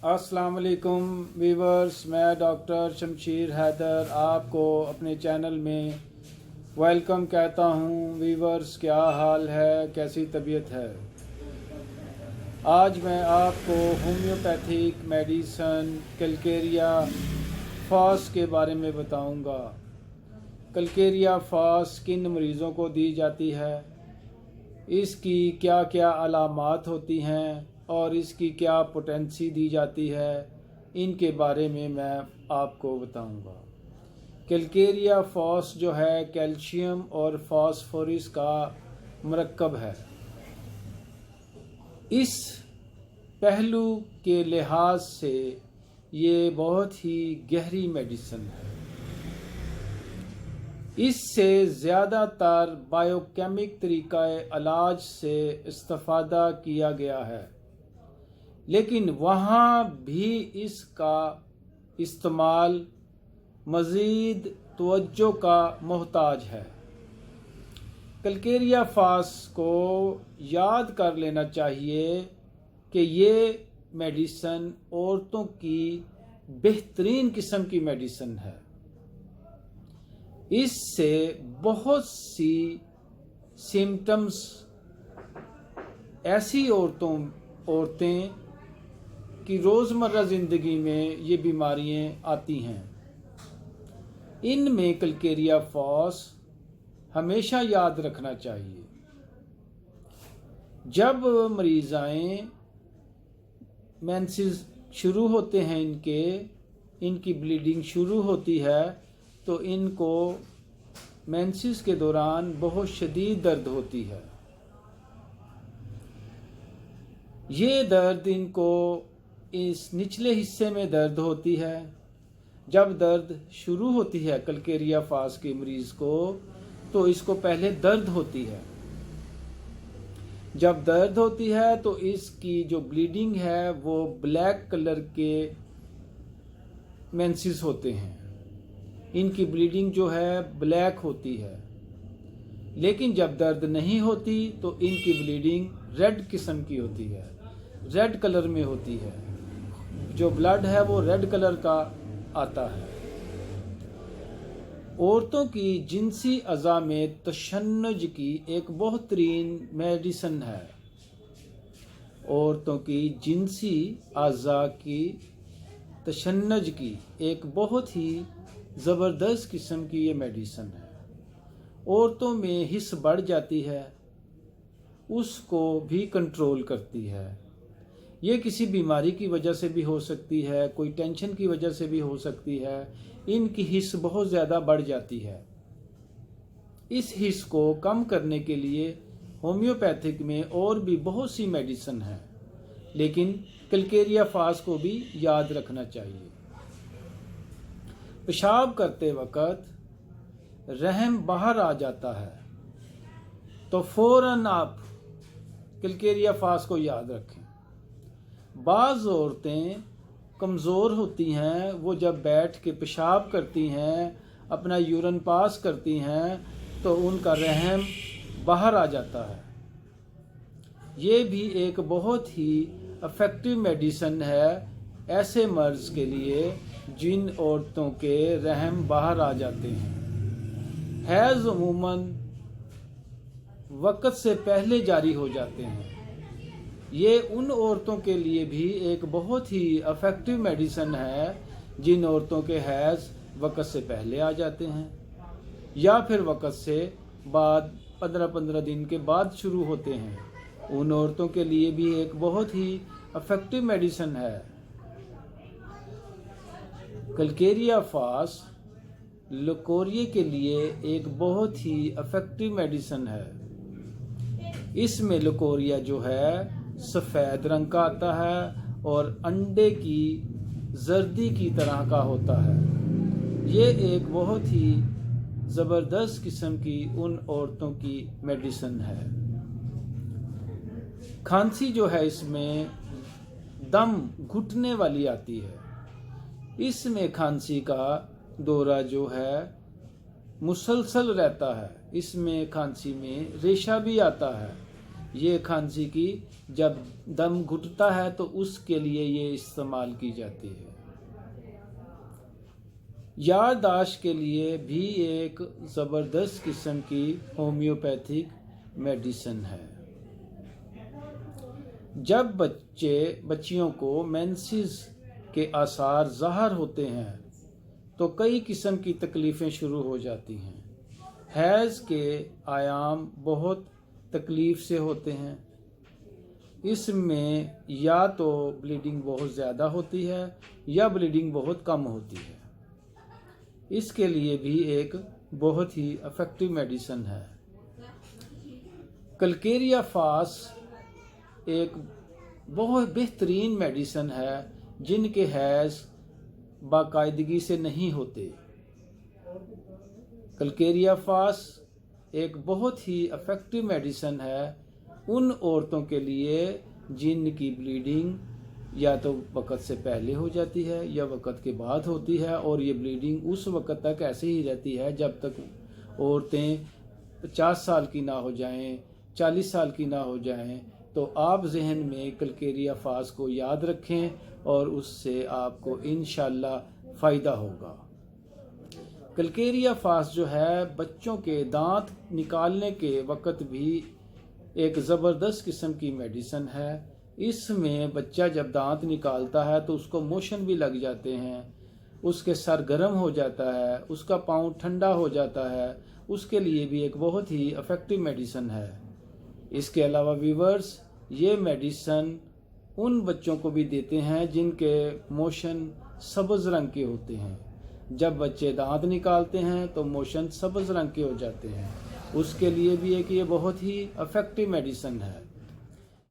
अस्सलाम वालेकुम वीवर्स, मैं डॉक्टर शमशीर हैदर आपको अपने चैनल में वेलकम कहता हूँ। वीवर्स, क्या हाल है, कैसी तबीयत है? आज मैं आपको होम्योपैथिक मेडिसन कैलकेरिया फॉस के बारे में बताऊँगा। कैलकेरिया फॉस किन मरीज़ों को दी जाती है, इसकी क्या क्या अलामात होती हैं और इसकी क्या पोटेंसी दी जाती है, इनके बारे में मैं आपको बताऊंगा। कैलकेरिया फॉस जो है कैल्शियम और फास्फोरस का मरकब है। इस पहलू के लिहाज से ये बहुत ही गहरी मेडिसिन है। इससे ज़्यादातर बायोकेमिक तरीक़ा इलाज से इस्तेफ़ादा किया गया है, लेकिन वहाँ भी इसका इस्तेमाल मज़ीद तवज्जो का मोहताज है। कैलकेरिया फॉस को याद कर लेना चाहिए कि ये मेडिसन औरतों की बेहतरीन किस्म की मेडिसन है। इससे बहुत सी सिम्टम्स ऐसी औरतें की रोज़मर्रा ज़िंदगी में ये बीमारियां आती हैं, इनमें कैलकेरिया फॉस हमेशा याद रखना चाहिए। जब मरीज़ आएँ, मेंसेस शुरू होते हैं, इनकी ब्लीडिंग शुरू होती है, तो इनको मेंसेस के दौरान बहुत शदीद दर्द होती है। ये दर्द इनको इस निचले हिस्से में दर्द होती है। जब दर्द शुरू होती है कैलकेरिया फॉस के मरीज़ को, तो इसको पहले दर्द होती है। जब दर्द होती है तो इसकी जो ब्लीडिंग है वो ब्लैक कलर के मेंसेस होते हैं। इनकी ब्लीडिंग जो है ब्लैक होती है। लेकिन जब दर्द नहीं होती तो इनकी ब्लीडिंग रेड किस्म की होती है, रेड कलर में होती है। जो ब्लड है वो रेड कलर का आता है। औरतों की जिनसी अज़ा में तशन्नुज की एक बेहतरीन मेडिसिन है। औरतों की जिनसी अज़ा की तशन्नुज की एक बहुत ही ज़बरदस्त किस्म की ये मेडिसिन है। औरतों में हिस्स बढ़ जाती है, उसको भी कंट्रोल करती है। ये किसी बीमारी की वजह से भी हो सकती है, कोई टेंशन की वजह से भी हो सकती है। इनकी हिस्स बहुत ज़्यादा बढ़ जाती है। इस हिस्स को कम करने के लिए होम्योपैथिक में और भी बहुत सी मेडिसिन है, लेकिन कैलकेरिया फॉस को भी याद रखना चाहिए। पेशाब करते वक्त रहम बाहर आ जाता है तो फौरन आप कैलकेरिया फॉस को याद रखें। बाज़ औरतें कमज़ोर होती हैं, वो जब बैठ के पेशाब करती हैं, अपना यूरिन पास करती हैं, तो उनका रहम बाहर आ जाता है। ये भी एक बहुत ही इफ़ेक्टिव मेडिसिन है ऐसे मर्ज़ के लिए जिन औरतों के रहम बाहर आ जाते हैं। हैज़ अमूमन वक़्त से पहले जारी हो जाते हैं। ये उन औरतों के लिए भी एक बहुत ही इफ़ेक्टिव मेडिसिन है जिन औरतों के हैज़ वक़्त से पहले आ जाते हैं या फिर वक़्त से बाद 15-15 दिन के बाद शुरू होते हैं। उन औरतों के लिए भी एक बहुत ही इफ़ेक्टिव मेडिसिन है। कैलकेरिया फॉस लकोरिए के लिए एक बहुत ही इफ़ेक्टिव मेडिसिन है। इसमें लकोरिया जो है सफ़ेद रंग का आता है और अंडे की जर्दी की तरह का होता है। ये एक बहुत ही ज़बरदस्त किस्म की उन औरतों की मेडिसिन है। खांसी जो है इसमें दम घुटने वाली आती है। इसमें खांसी का दौरा जो है मुसलसल रहता है। इसमें खांसी में रेशा भी आता है, ये खांसी की जब दम घुटता है तो उसके लिए ये इस्तेमाल की जाती है। याददाश्त के लिए भी एक ज़बरदस्त किस्म की होम्योपैथिक मेडिसिन है। जब बच्चियों को मेंसेस के आसार ज़ाहिर होते हैं तो कई किस्म की तकलीफ़ें शुरू हो जाती हैं। हैज़ के आयाम बहुत तकलीफ़ से होते हैं। इसमें या तो ब्लीडिंग बहुत ज़्यादा होती है या ब्लीडिंग बहुत कम होती है। इसके लिए भी एक बहुत ही इफ़ेक्टिव मेडिसिन है। कलकेरिया फास एक बहुत बेहतरीन मेडिसिन है जिनके हैज़ बाकायदगी से नहीं होते। कलकेरिया फास एक बहुत ही इफ़ेक्टिव मेडिसिन है उन औरतों के लिए जिनकी ब्लीडिंग या तो वक़्त से पहले हो जाती है या वक़्त के बाद होती है, और ये ब्लीडिंग उस वक़्त तक ऐसे ही रहती है जब तक औरतें 50 साल की ना हो जाएं, 40 साल की ना हो जाएं। तो आप जहन में कलकेरिया फास को याद रखें और उससे आपको इंशाअल्लाह फ़ायदा होगा। कलकेरिया फास जो है बच्चों के दांत निकालने के वक़्त भी एक ज़बरदस्त किस्म की मेडिसिन है। इसमें बच्चा जब दांत निकालता है तो उसको मोशन भी लग जाते हैं, उसके सर गर्म हो जाता है, उसका पाँव ठंडा हो जाता है। उसके लिए भी एक बहुत ही इफ़ेक्टिव मेडिसिन है। इसके अलावा व्यूअर्स, ये मेडिसिन उन बच्चों को भी देते हैं जिनके मोशन सब्ज़ रंग के होते हैं। जब बच्चे दांत निकालते हैं तो मोशन सब्ज़ रंग के हो जाते हैं। उसके लिए भी एक ये बहुत ही इफ़ेक्टिव मेडिसिन है।